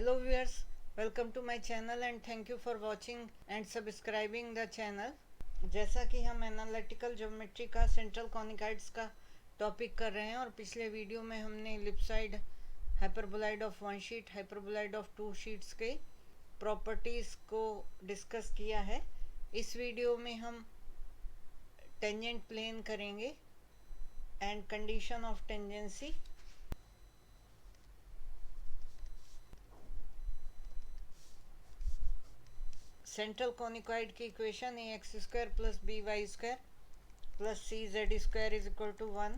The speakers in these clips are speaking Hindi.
Hello viewers, welcome to my channel and thank you for watching and subscribing the channel. जैसा कि हम एनालिटिकल ज्योमेट्री का सेंट्रल कॉनिकॉइड्स का टॉपिक कर रहे हैं और पिछले वीडियो में हमने ellipsoid hyperboloid of one sheet hyperboloid of two sheets के प्रॉपर्टीज़ को डिस्कस किया है। इस वीडियो में हम टेंजेंट प्लेन करेंगे and condition of tangency. Central conicoid की equation a x square plus B Y square plus C Z square is equal to 1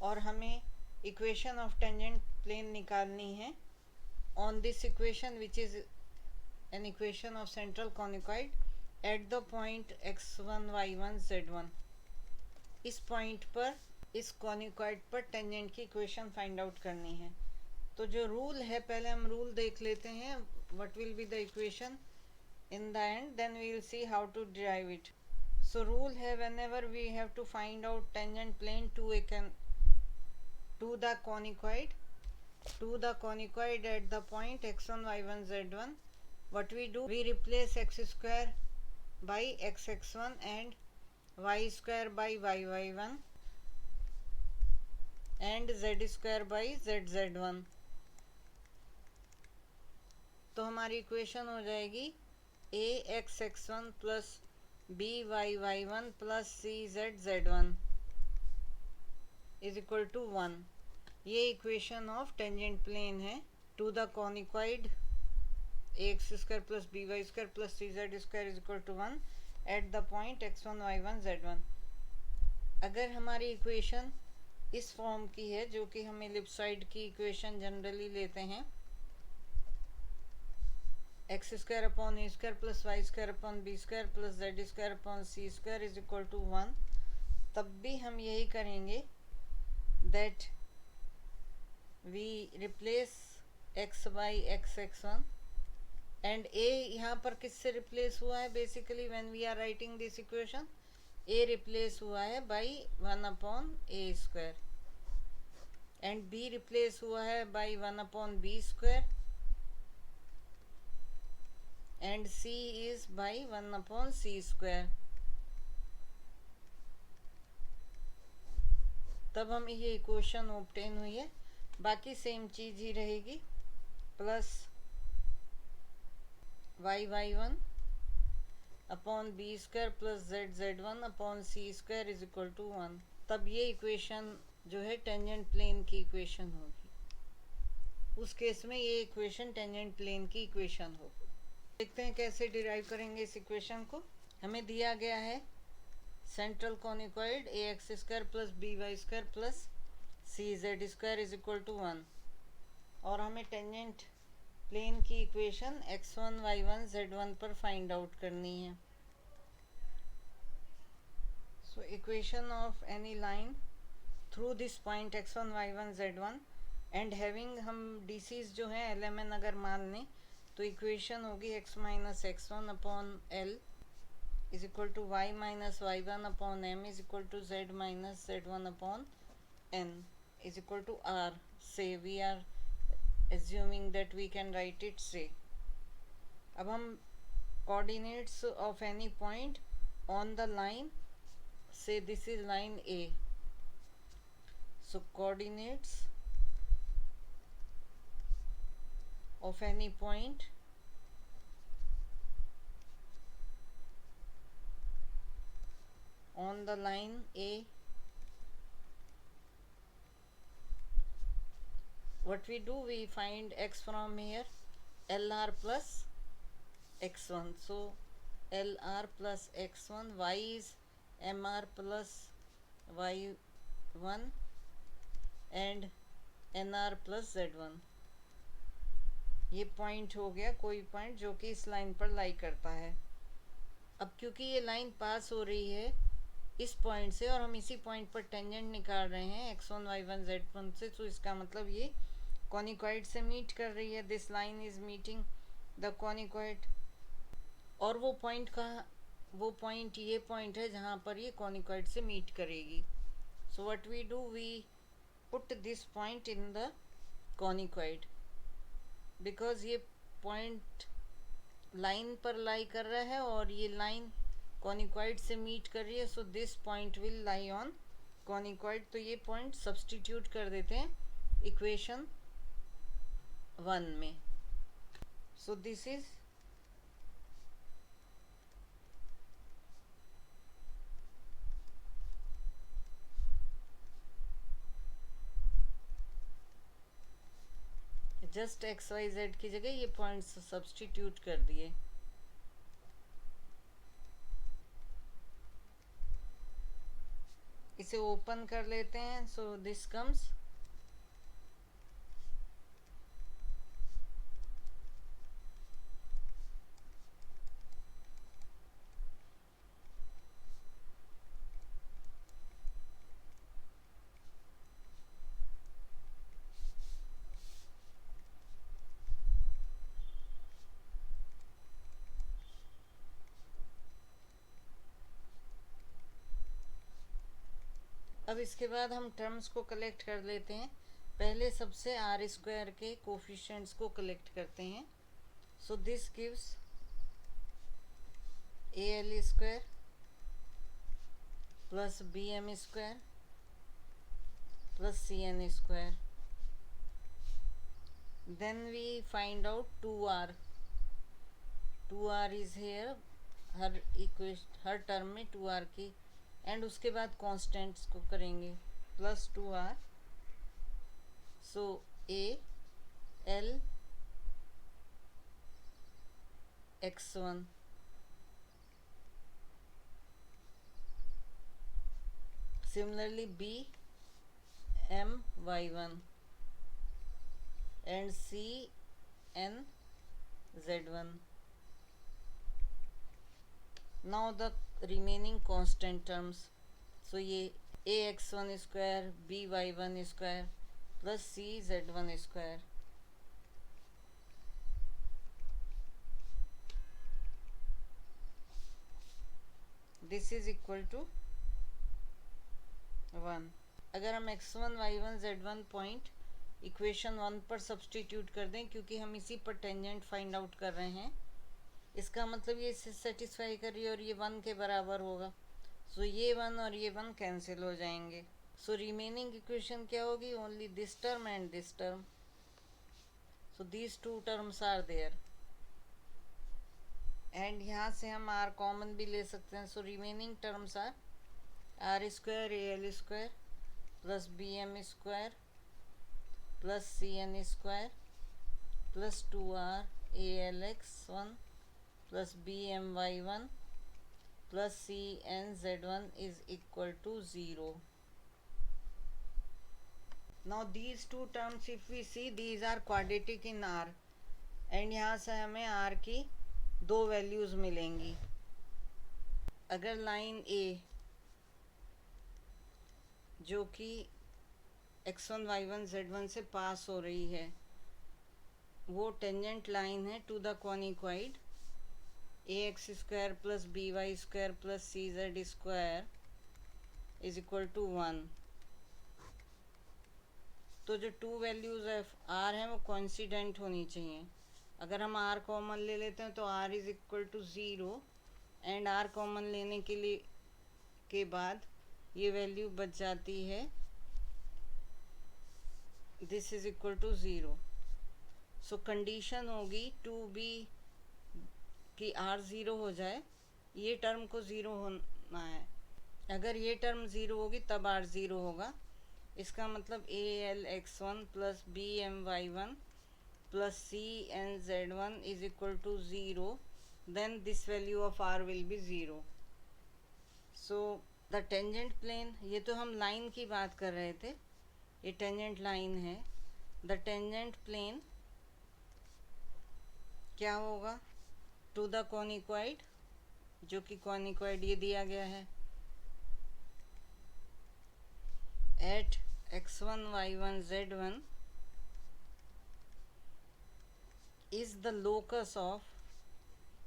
और हमें इक्वेशन ऑफ टेंजेंट प्लेन निकालनी है on this equation which is an equation of central conicoid at the point x1 y1 z1। इस पॉइंट पर इस कॉनिकॉइड पर टेंजेंट की इक्वेशन फाइंड आउट करनी है। तो जो रूल है, पहले हम रूल देख लेते हैं what will be the equation in the end, then we will see how to derive it. So rule है, whenever we have to find out tangent plane to the conicoid at the point x1 y1 z1, what we do, we replace x square by xx1 and y square by yy1 and z square by zz1। तो हमारी इक्वेशन हो जाएगी a x x one plus B y Y one plus C z Z one is equal to 1। ये इक्वेशन ऑफ टेंजेंट प्लेन है to the conicoid A x square plus B Y square plus C Z square is equal to 1 at the point x one y one z one. अगर हमारी इक्वेशन इस फॉर्म की है, जो कि हम इलिप्सॉइड की इक्वेशन जनरली लेते हैं, x square upon A square plus Y square upon B square plus Z square upon C square is equal to 1, तब भी हम यही करेंगे that we replace x by x x one and a यहाँ पर किससे रिप्लेस हुआ है? Basically when we are writing this equation, a replace हुआ है by 1 upon A square and b replace हुआ है by 1 upon B square and c is by 1 upon c square। तब हम ये इक्वेशन ऑब्टेन हुई है, बाकी सेम चीज ही रहेगी, plus Y Y one upon B square plus Z Z one upon C square is equal to 1। तब ये इक्वेशन जो है टेंजेंट प्लेन की इक्वेशन होगी। उस केस में ये इक्वेशन टेंजेंट प्लेन की इक्वेशन होगी। देखते हैं कैसे डिराइव करेंगे इस इक्वेशन को। हमें दिया गया है central conicoid A x square plus B Y square plus C Z square is equal to 1 और हमें टेंजेंट प्लेन की इक्वेशन x1 y1 z1 पर फाइंड आउट करनी है। So equation of any line through this point x1 y1 z1 and having, हम डीसीज जो है एलएमएन अगर मान लें, तो इक्वेशन होगी x minus x one upon l is equal to y minus y one upon m is equal to z minus z one upon n is equal to r. Say we are assuming that we can write it say. अब हम coordinates of any point on the line, say this is line a, so coordinates of any point on the line A, what we do, we find x from here, LR plus x1, so LR plus x1, y is MR plus y1 and NR plus z1। ये पॉइंट हो गया कोई पॉइंट जो कि इस लाइन पर लाई करता है। अब क्योंकि ये लाइन पास हो रही है इस पॉइंट से और हम इसी पॉइंट पर टेंजेंट निकाल रहे हैं x1 y1 z1 से, तो इसका मतलब ये कॉनिकॉइड से मीट कर रही है। This line is meeting the conicoid. और वो पॉइंट कहाँ? वो पॉइंट ये पॉइंट है जहाँ पर ये कॉनिकॉइड से मीट करेगी। So what we do, we put this point in the conicoid, because ये पॉइंट लाइन पर लाई कर रहा है और ये लाइन कॉनिकॉइड से मीट कर रही है, so this point will lie on conicoid. तो ये पॉइंट सब्स्टिट्यूट कर देते हैं इक्वेशन 1 में। So this is just X Y Z की जगह ये पॉइंट्स सब्स्टिट्यूट कर दिए। इसे ओपन कर लेते हैं, सो दिस कम्स अब इसके बाद हम टर्म्स को कलेक्ट कर लेते हैं। पहले सबसे आर स्क्वायर के कोफिशिएंट्स को कलेक्ट करते हैं। So this gives A L square plus B M square plus C N square. Then we find out 2r. 2r is here, हर इक्वेशन हर टर्म में 2r की, एंड उसके बाद कॉन्स्टेंट्स को करेंगे plus 2r। So A L x1 similarly b m y1 and c n z1. Now the remaining constant terms. So ये a x1 square b y1 square plus c z1 square. This is equal to 1. अगर हम x1 y1 z1 point equation 1 पर सब्स्टिट्यूट कर दें, क्योंकि हम इसी पर टेंजेंट फाइंड आउट कर रहे हैं, इसका मतलब ये इससे सेटिस्फाई कर रही है और ये 1 के बराबर होगा। सो ये 1 और ये 1 कैंसिल हो जाएंगे। सो रिमेनिंग इक्वेशन क्या होगी? Only this term and this term. So these two terms are there, and यहाँ से हम आर कॉमन भी ले सकते हैं। So remaining terms are R square A L square plus B M square plus C N square plus 2r A L X 1 plus bmy1 plus cnz1 is equal to 0. Now these two terms, if we see, these are quadratic in r, and यहाँ से हमें r की दो वैल्यूज मिलेंगी। अगर लाइन a जो कि x1 y1 z1 से पास हो रही है, वो टेंजेंट लाइन है to the conicoid A x square plus B Y square plus C Z square is equal to 1। तो जो टू वैल्यूज है आर हैं वो कोइंसिडेंट होनी चाहिए। अगर हम आर कॉमन ले लेते हैं तो R is equal to 0, and R common लेने के लिए के बाद ये वैल्यू बच जाती है, this is equal to 0। So condition होगी टू बी कि आर ज़ीरो हो जाए, ये टर्म को ज़ीरो होना है। अगर ये टर्म ज़ीरो होगी तब आर ज़ीरो होगा। इसका मतलब A L X 1 plus B M Y 1 plus C N Z 1 is equal to 0, then this value of R will be 0। So the tangent plane, ये तो हम लाइन की बात कर रहे थे, ये टेंजेंट लाइन है। द टेंजेंट प्लेन क्या होगा? टू द कॉनिकॉइड, जो कि कॉनिकॉइड ये दिया गया है, at x1 y1 z1 is the locus of,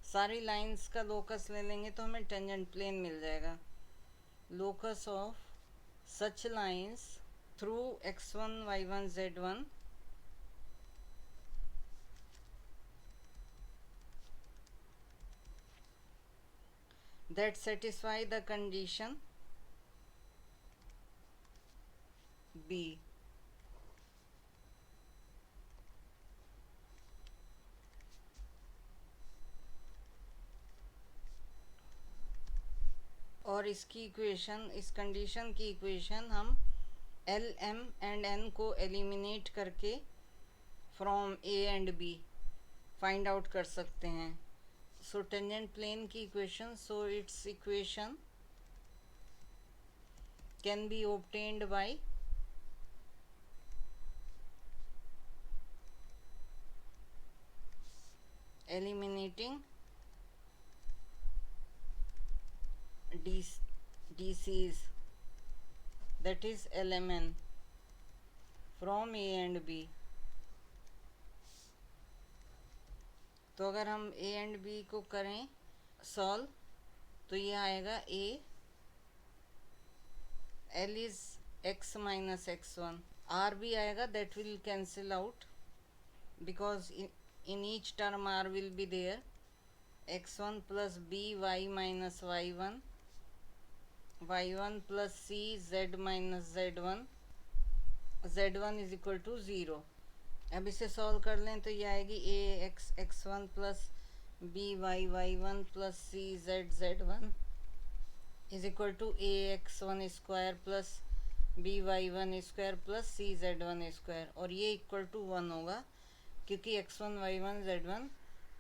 सारी लाइंस का लोकस ले लेंगे तो हमें टेंजेंट प्लेन मिल जाएगा। Locus of such lines through x1 y1 z1 that satisfy the condition B. और इसकी इक्वेशन, इस कंडीशन की इक्वेशन हम L, M एंड N को एलिमिनेट करके from A and B find out कर सकते हैं. सो टेंजेंट प्लेन की equation, so it's equation can be obtained by eliminating DCs, that is LMN, from A and B. तो अगर हम A and B को करें सॉल्व तो ये आएगा A, L is x minus x1, R भी आएगा, that will cancel out because in each term R will be there. x1 plus B y minus y1, y1 plus C z minus z1, z1 is equal to 0. अब इसे सॉल्व कर लें तो ये आएगी a x x1 plus B Y y1 plus c z z1 is equal to a x1 square plus b y1 square plus C z1 square, और ये इक्वल टू 1 होगा क्योंकि x1 y1 z1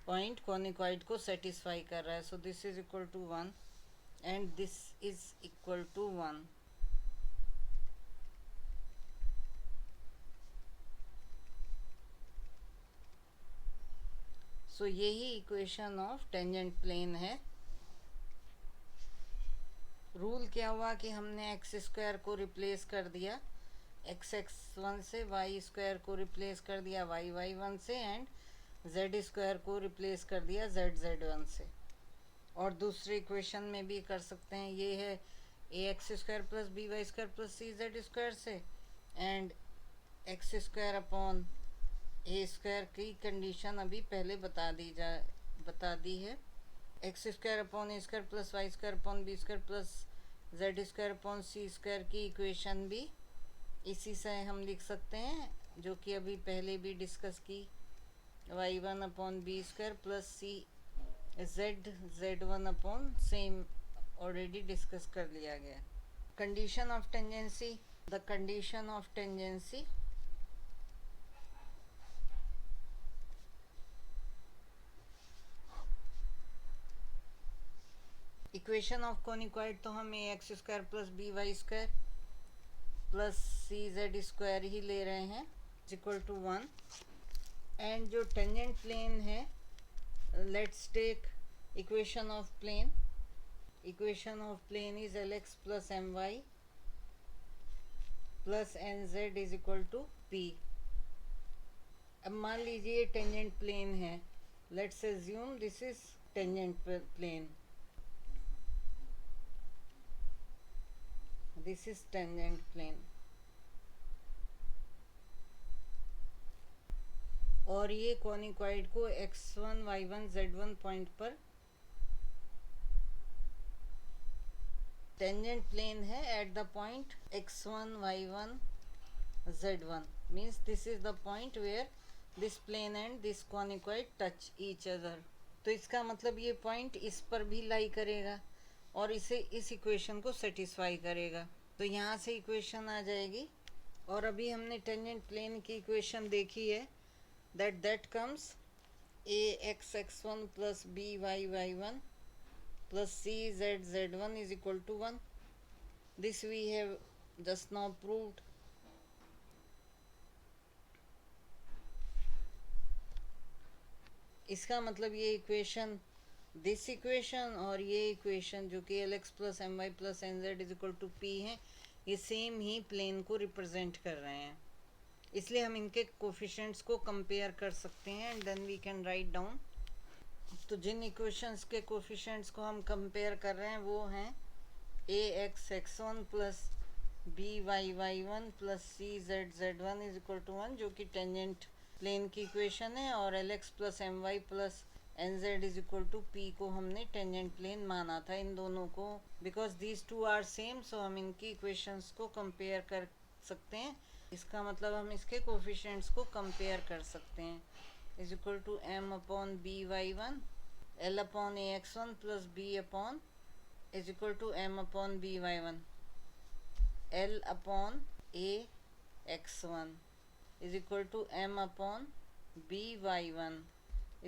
point conicoid को सेटिस्फाई कर रहा है. So this is equal to 1 and this is equal to 1. So यही इक्वेशन ऑफ टेंजेंट प्लेन है. रूल क्या हुआ कि हमने एक्स स्क्वायर को रिप्लेस कर दिया एक्स x1 से, वाई स्क्वायर को रिप्लेस कर दिया वाई y1 से, एंड जेड स्क्वायर को रिप्लेस कर दिया जेड z1 से. और दूसरी इक्वेशन में भी कर सकते हैं, ये है a x square plus B Y square plus C Z square से, and x square upon A square की कंडीशन अभी पहले बता दी है. एक्स स्क्वायर अपॉन ए square plus Y square upon B square plus Z square upon सी स्क्वायर की इक्वेशन भी इसी से हम लिख सकते हैं, जो कि अभी पहले भी डिस्कस की. y1 upon B square plus सी z1 upon same already discuss कर लिया गया. Condition of tangency, the condition of tangency equation of conicoid तो हम A x square plus B Y square plus C Z square ही ले रहे हैं इक्वल टू 1. एंड जो टेंजेंट प्लेन है, let's take equation of plane. Equation of plane is L X plus M Y plus N Z is equal to P. अब मान लीजिए टेंजेंट प्लेन है, let's assume this is tangent plane. This is tangent plane. और ये कॉनिकॉइड को x1 y1 z1 पॉइंट पर टेंजेंट प्लेन है eight the point x1 y1 z1, means this is the point where this plane and this conicoid touch each other. तो इसका मतलब ये पॉइंट इस पर भी लाई करेगा और इसे इस इक्वेशन को सेटिस्फाई करेगा. तो यहाँ से इक्वेशन आ जाएगी. और अभी हमने टेंजेंट प्लेन की इक्वेशन देखी है, that comes A x x1 plus B Y y1 plus C Z z1 is equal to 1. This we have just now proved. इसका मतलब ये इक्वेशन, दिस इक्वेशन और ये इक्वेशन जो कि L X plus M Y plus N Z is equal to P है, ये सेम ही प्लेन को रिप्रेजेंट कर रहे हैं. इसलिए हम इनके कोफिशिएंट्स को कंपेयर कर सकते हैं and then we can write down. तो जिन इक्वेशंस के कोफिशिएंट्स को हम कंपेयर कर रहे हैं वो हैं A x x1 plus B Y y1 plus C Z z1 is equal to 1, जो कि टेंजेंट प्लेन की इक्वेशन है, और L X plus M Y plus N Z is equal to P को हमने टेंजेंट प्लेन माना था इन दोनों को, because these two are same, so हम इनकी इक्वेशंस को कंपेयर कर सकते हैं। इसका मतलब हम इसके कोफिशिएंट्स को कंपेयर कर सकते हैं। Is equal to M upon B Y one L upon A X one plus B upon is equal to M upon B Y one L upon A X one is equal to M upon B Y one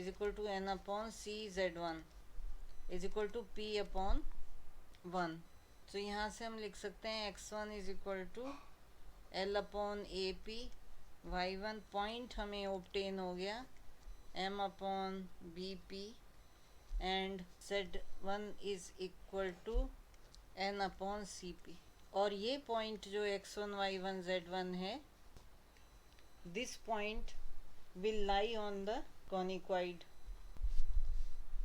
is equal to n upon c z1 is equal to p upon 1। तो यहाँ से हम लिख सकते हैं x1 is equal to l upon ap, y1 point हमें ऑब्टेन हो गया m upon bp and z1 is equal to n upon cp। और ये पॉइंट जो x1 y1 z1 है, this point will lie on the conicoid.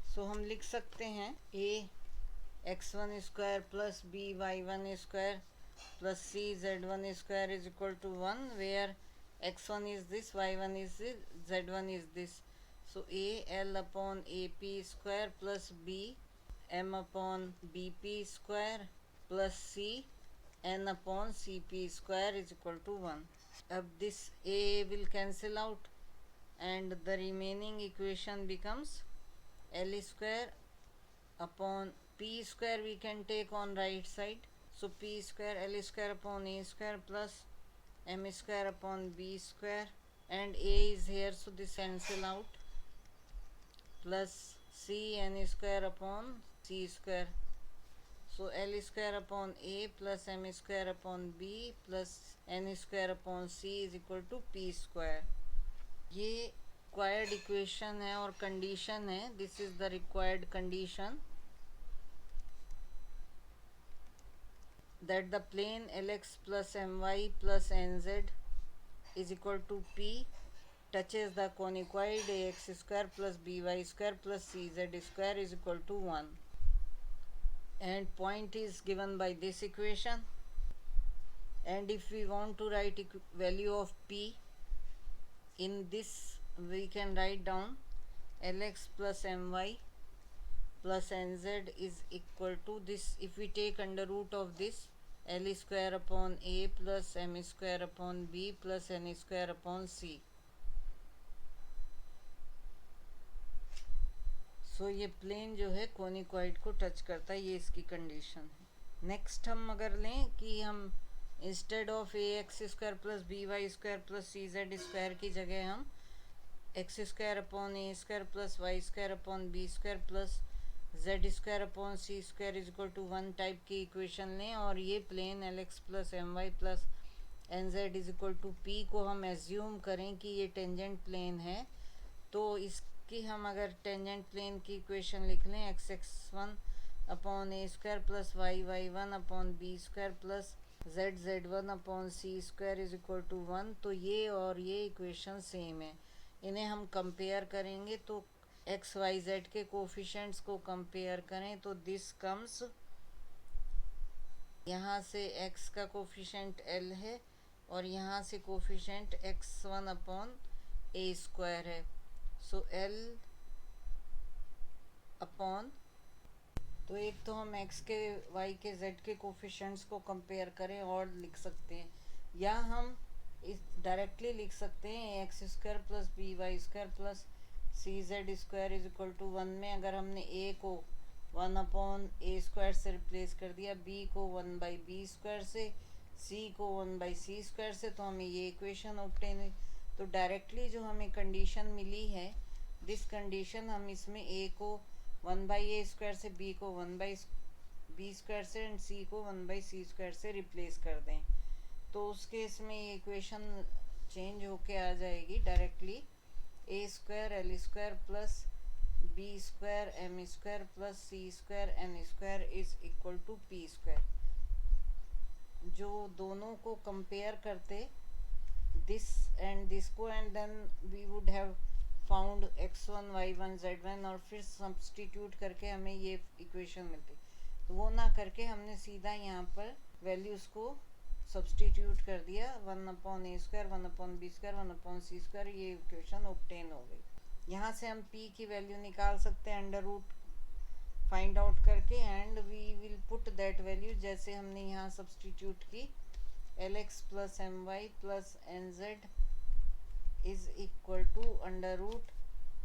So हम लिख सकते हैं a x1 square plus b y1 square plus c z1 square is equal to 1, where x1 is this, y1 is this, z1 is this. So a l upon ap square plus b m upon bp square plus c n upon cp square is equal to 1। अब this a will cancel out and the remaining equation becomes L square upon P square we can take on right side, so P square L square upon A square plus M square upon B square, and A is here so this cancel out, plus C N square upon C square, so L square upon A plus M square upon B plus N square upon C is equal to P square। ये रिक्वायर्ड इक्वेशन है और कंडीशन है, this is the required condition that the plane LX plus MY plus NZ is equal to P touches the conicoid AX square plus BY square plus CZ square is equal to 1, and point is given by this equation, and if we want to write value of P in this, we can write down LX plus MY plus NZ is equal to this, if we take under root of this, L square upon A plus M square upon B plus N square upon C। सो ये प्लेन जो है कोनिकॉइड को टच करता है, ये इसकी कंडीशन है। नेक्स्ट हम अगर लें कि हम instead of A x square plus B Y square plus C Z square की जगह हम X square upon A square plus Y square upon B square plus Z square upon C square is equal to 1 type की इक्वेशन लें, और ये plane L X plus M Y plus N Z is equal to P को हम एज्यूम करें कि ये टेंजेंट प्लेन है, तो इसकी हम अगर टेंजेंट प्लेन की इक्वेशन लिख लें X x one upon A square plus Y Y one upon B square plus Z Z one upon C square is equal to 1, तो ये और ये इक्वेशन सेम है। इन्हें हम कंपेयर करेंगे तो एक्स वाई जेड के कोफिशिएंट्स को कंपेयर करें तो दिस कम्स, यहाँ से x का कोफिशिएंट l है और यहाँ से कोफिशिएंट x1 अपॉन ए स्क्वायर है, सो l अपॉन, तो एक तो हम x के y के z के कोफिशिएंट्स को कंपेयर करें और लिख सकते हैं, या हम इस डायरेक्टली लिख सकते हैं x square plus B Y square plus C Z square is equal to 1 में अगर हमने a को 1 अपॉन ए स्क्वायर से रिप्लेस कर दिया, b को 1 बाई बी स्क्वायर से, c को 1 बाई सी स्क्वायर से, तो हमें ये इक्वेशन ऑब्टेन है। तो डायरेक्टली जो हमें कंडीशन मिली है, दिस कंडीशन हम इसमें a को 1 बाई ए स्क्वायर से, b को 1 बाई बी स्क्वायर से एंड c को 1 बाई सी स्क्वायर से रिप्लेस कर दें, तो उस केस में ये इक्वेशन चेंज होके आ जाएगी directly A square L square plus B square M square plus C square N square is equal to P square. जो दोनों को कंपेयर करते दिस एंड दिस को, and then we would have found x1 y1 z1 और फिर सब्स्टिट्यूट करके हमें ये इक्वेशन मिलती, तो वो ना करके हमने सीधा यहाँ पर वैल्यूज़ को सब्स्टिट्यूट कर दिया, 1 अपॉन ए square 1 upon B square 1 upon सी स्क्वायर, ये इक्वेशन ऑब्टेन हो गई। यहाँ से हम p की वैल्यू निकाल सकते हैं अंडर रूट फाइंड आउट करके, and we will put that value जैसे हमने यहाँ सब्सटीट्यूट की, lx plus M Y plus N Z is equal to under root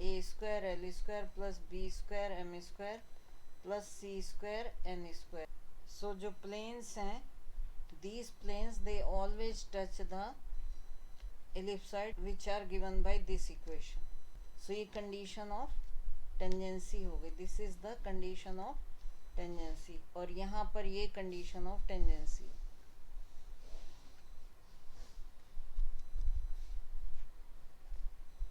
A square L square plus B square M square plus C square N square. So जो प्लेन्स हैं, these planes they always touch the ellipsoid which are given by this equation. So ये condition of tangency हो गई, this is the condition of tangency, और यहाँ पर ये condition of tangency.